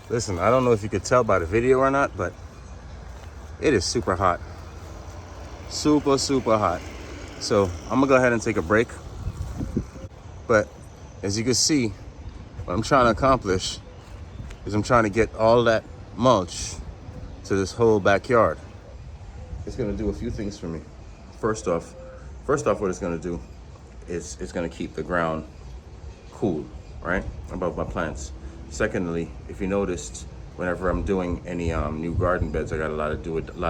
Listen, I don't know if you could tell by the video or not, but it is super hot. Super, super hot. So I'm gonna go ahead and take a break. But as you can see, what I'm trying to accomplish is I'm trying to get all that mulch to this whole backyard. It's gonna do a few things for me. First off, what it's gonna do is it's gonna keep the ground cool, right, above my plants. Secondly, if you noticed, whenever I'm doing any new garden beds, I got a lot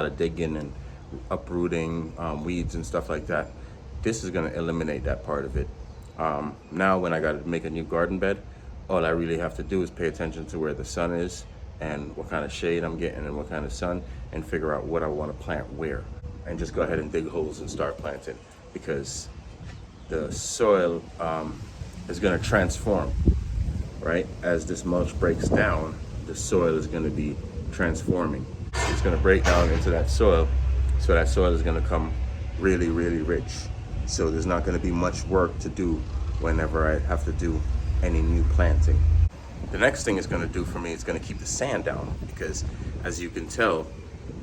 of digging and uprooting weeds and stuff like that. This is gonna eliminate that part of it. Now when I gotta make a new garden bed, all I really have to do is pay attention to where the sun is and what kind of shade I'm getting and what kind of sun, and figure out what I want to plant where, and just go ahead and dig holes and start planting, because the soil is going to transform, right? As this mulch breaks down, the soil is going to be transforming. It's going to break down into that soil, so that soil is going to come really, really rich. So there's not going to be much work to do whenever I have to do any new planting. The next thing it's going to do for me is going to keep the sand down, because as you can tell,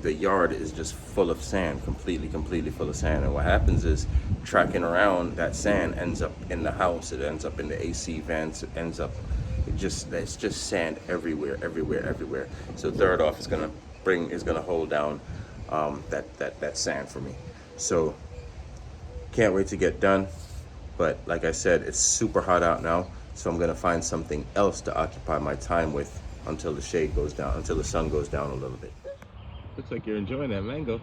the yard is just full of sand, completely full of sand. And what happens is, tracking around, that sand ends up in the house, it ends up in the AC vents, it ends up, it's just sand everywhere. So third off, it's going to hold down that sand for me. So can't wait to get done. But like I said, it's super hot out now, so I'm gonna find something else to occupy my time with until the shade goes down, until the sun goes down a little bit. Looks like you're enjoying that mango.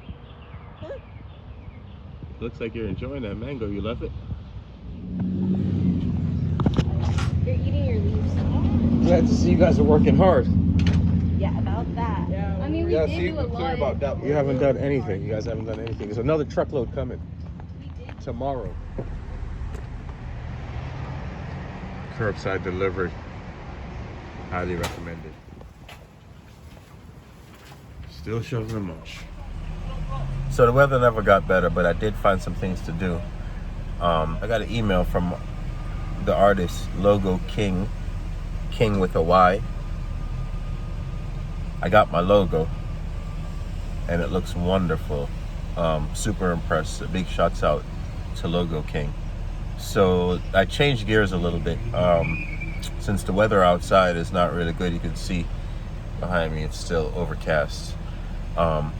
Huh? Looks like you're enjoying that mango. You love it? You're eating your leaves. Glad to see you guys are working hard. Yeah, about that. Yeah, I mean, we did do a lot. About that. You haven't done anything. You guys haven't done anything. There's another truckload coming tomorrow. Curbside delivery. Highly recommended. Still shoveling mulch. So the weather never got better, but I did find some things to do. I got an email from the artist Logo King with a Y. I got my logo, and it looks wonderful. Super impressed. Big shouts out to Logo King. So I changed gears a little bit. Since the weather outside is not really good, you can see behind me it's still overcast. But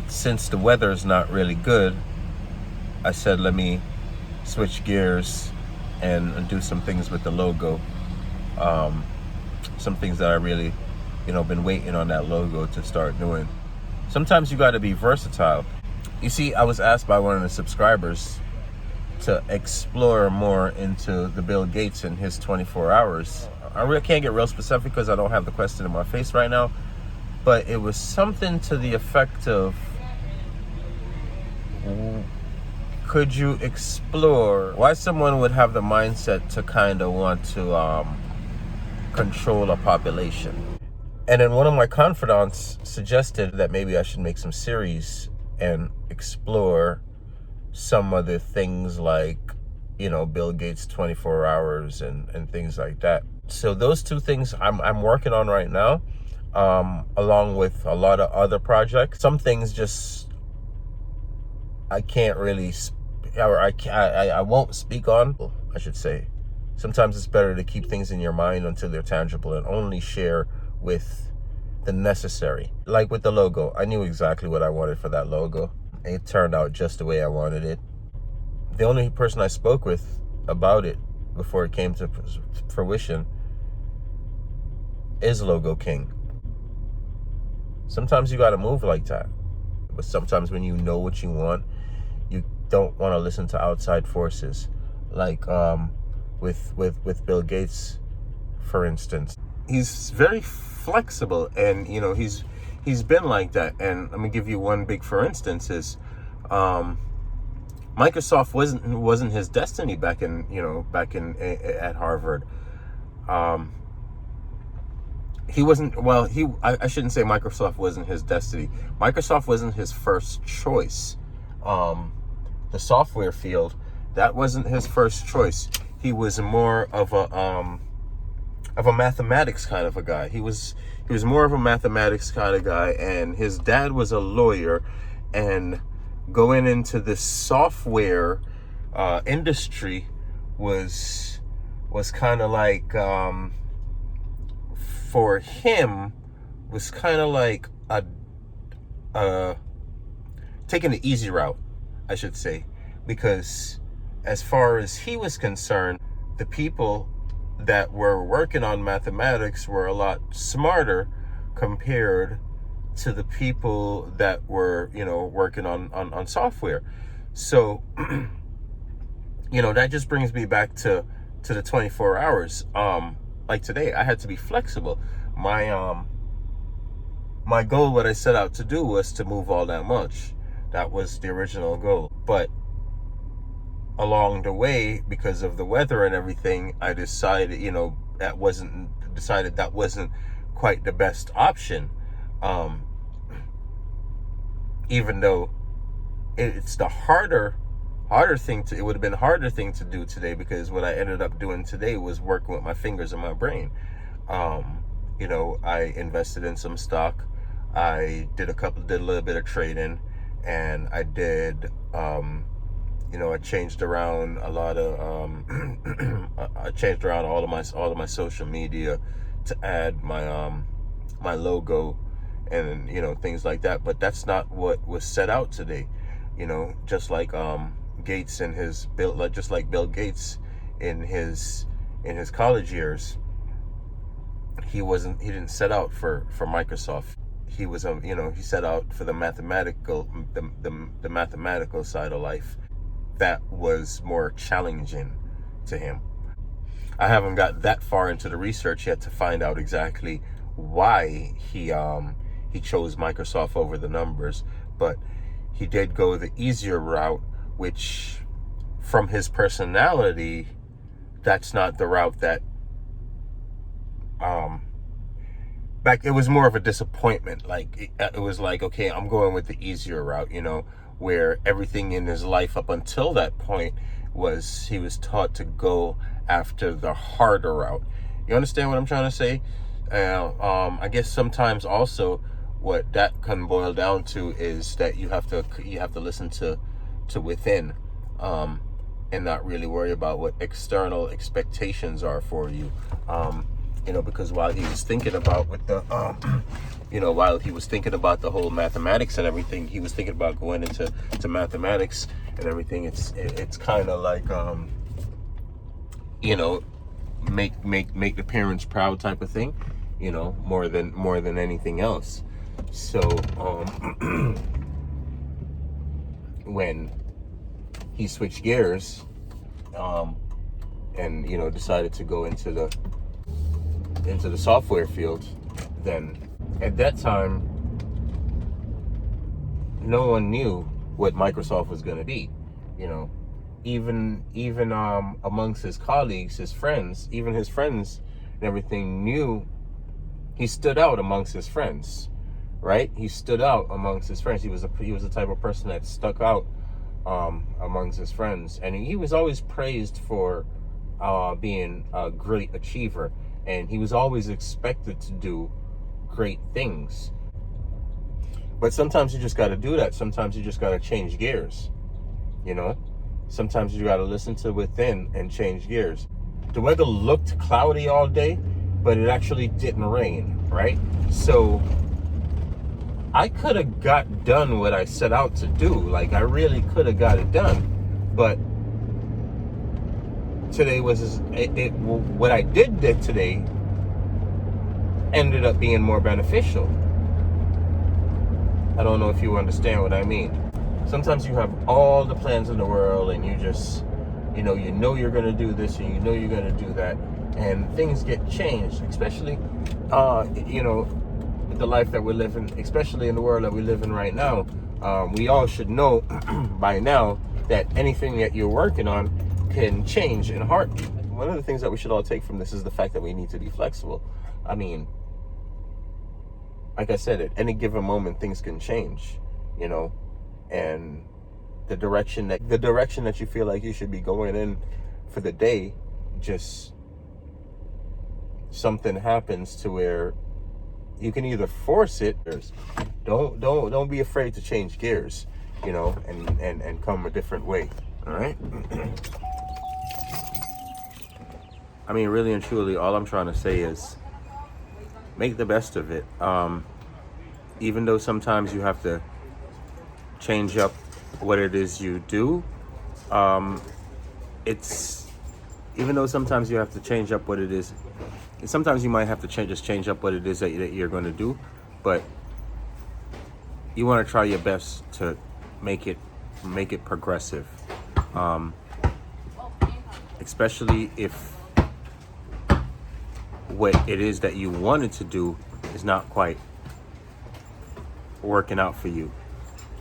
since the weather is not really good, I said let me switch gears and do some things with the logo. Some things that I really, been waiting on that logo to start doing. Sometimes you got to be versatile. You see, I was asked by one of the subscribers to explore more into the Bill Gates and his 24 hours. I really can't get real specific because I don't have the question in my face right now, but it was something to the effect of, could you explore why someone would have the mindset to kind of want to control a population? And then one of my confidants suggested that maybe I should make some series and explore some of the things like, Bill Gates 24 hours and things like that. So those two things I'm working on right now, along with a lot of other projects. Some things just I can't really, or I won't speak on, I should say. Sometimes it's better to keep things in your mind until they're tangible and only share with the necessary. Like with the logo, I knew exactly what I wanted for that logo. It turned out just the way I wanted it. The only person I spoke with about it before it came to fruition is Logo King. Sometimes you gotta move like that. But sometimes when you know what you want, you don't want to listen to outside forces. Like with Bill Gates, for instance. He's very flexible, and he's been like that. And let me give you one big for instance is Microsoft wasn't his destiny back in at Harvard. He wasn't, well, I shouldn't say Microsoft wasn't his destiny. Microsoft wasn't his first choice. The software field, that wasn't his first choice. He was more of a mathematics kind of a guy. He was more of a mathematics kind of guy, and his dad was a lawyer, and going into this software industry was kind of like for him was kind of like a taking the easy route, I should say, because as far as he was concerned, the people that were working on mathematics were a lot smarter compared to the people that were, working on software. So, that just brings me back to the 24 hours. Like today, I had to be flexible. My goal, what I set out to do, was to move all that mulch. That was the original goal. But along the way, because of the weather and everything, I decided, that wasn't quite the best option. Even though it's the harder thing it would have been a harder thing to do today, because what I ended up doing today was working with my fingers and my brain. I invested in some stock. I did a little bit of trading, and I did, I changed around a lot of, I changed around all of my social media to add my logo and, things like that. But that's not what was set out today. Just like, Gates and just like Bill Gates in his college years, he didn't set out for Microsoft. He was he set out for the mathematical side of life. That was more challenging to him. I haven't got that far into the research yet to find out exactly why he chose Microsoft over the numbers, but he did go the easier route, which from his personality, that's not the route that it was more of a disappointment. Like it was like, okay, I'm going with the easier route, where everything in his life up until that point he was taught to go after the harder route. You understand what I'm trying to say? I guess sometimes also what that can boil down to is that you have to listen to within, and not really worry about what external expectations are for you. Because while he was thinking about while he was thinking about the whole mathematics and everything, he was thinking about going into mathematics and everything. It's kind of like, make the parents proud type of thing, more than anything else. So, when he switched gears, and decided to go into the software field, then at that time no one knew what Microsoft was going to be. Even amongst his colleagues, his friends and everything knew he stood out amongst his friends, right? He stood out amongst his friends. He was the type of person that stuck out amongst his friends, and he was always praised for being a great achiever, and he was always expected to do great things. But sometimes you just got to do that. Sometimes you just got to change gears. Sometimes you got to listen to within and change gears. The weather looked cloudy all day, but it actually didn't rain, right? So I could have got done what I set out to do. Like, I really could have got it done. But today was what I did today ended up being more beneficial. I don't know if you understand what I mean. Sometimes you have all the plans in the world, and you just, you're going to do this, and you're going to do that, and things get changed, especially, with the life that we're living, especially in the world that we live in right now. We all should know by now that anything that you're working on can change in a heartbeat. One of the things that we should all take from this is the fact that we need to be flexible. I mean, like I said, at any given moment, things can change, and the direction that you feel like you should be going in for the day, just something happens to where you can either force it. Don't be afraid to change gears, you know, and come a different way. All right. I mean, really and truly, all I'm trying to say is make the best of it. Even though sometimes you have to change up what it is you do, even though sometimes you have to change up what it is, sometimes you might have to change up what it is that you're going to do, but you want to try your best to make it progressive, especially if what it is that you wanted to do is not quite working out for you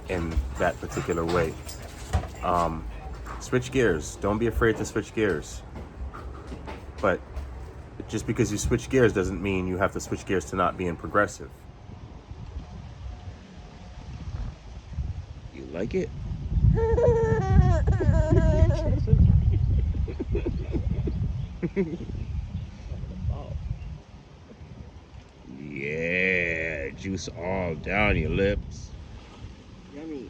in that particular way. Switch gears. Don't be afraid to switch gears. But just because you switch gears doesn't mean you have to switch gears to not being progressive. You like it? Yeah, juice all down your lips. Yummy.